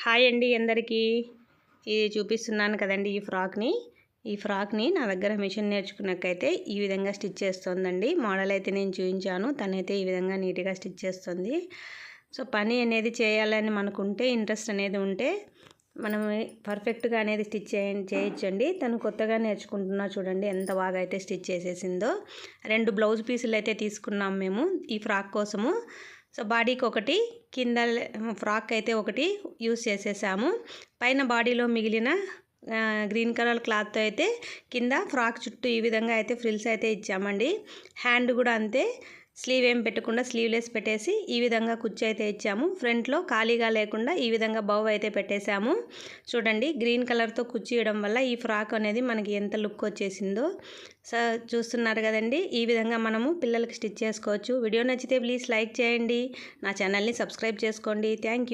Hi అండి అందరికీ. ఇది చూపిస్తున్నాను కదండి ఈ ఫ్రాక్ని నా దగ్గర మిషన్ నేర్చుకున్నాకైతే ఈ విధంగా స్టిచ్ చేస్తుందండి. మోడల్ అయితే నేను చూపించాను, తనైతే ఈ విధంగా నీట్గా స్టిచ్ చేస్తుంది. సో పని అనేది చేయాలని మనకుంటే, ఇంట్రెస్ట్ అనేది ఉంటే మనం పర్ఫెక్ట్గా అనేది స్టిచ్ చేయొచ్చండి. తను కొత్తగా నేర్చుకుంటున్నా, చూడండి ఎంత బాగా అయితే స్టిచ్ చేసేసిందో. 2 బ్లౌజ్ పీసులు అయితే తీసుకున్నాం మేము ఈ ఫ్రాక్ కోసము. సో బాడీకి ఒకటి, కింద ఫ్రాక్ అయితే ఒకటి యూస్ చేసేసాము. పైన బాడీలో మిగిలిన గ్రీన్ కలర్ క్లాత్తో అయితే కింద ఫ్రాక్ చుట్టూ ఈ విధంగా అయితే ఫ్రిల్స్ అయితే ఇచ్చామండి. హ్యాండ్ కూడా అంతే, స్లీవ్ ఏం పెట్టకుండా స్లీవ్లెస్ పెట్టేసి ఈ విధంగా కుచ్చు అయితే ఇచ్చాము. ఫ్రంట్లో ఖాళీగా లేకుండా ఈ విధంగా బౌ అయితే పెట్టేశాము. చూడండి గ్రీన్ కలర్తో కుచ్చు ఇవ్వడం వల్ల ఈ ఫ్రాక్ అనేది మనకి ఎంత లుక్ వచ్చేసిందో. సో చూస్తున్నారు కదండి, ఈ విధంగా మనము పిల్లలకి స్టిచ్ చేసుకోవచ్చు. వీడియో నచ్చితే ప్లీజ్ లైక్ చేయండి, నా ఛానల్ని సబ్స్క్రైబ్ చేసుకోండి. Thank you.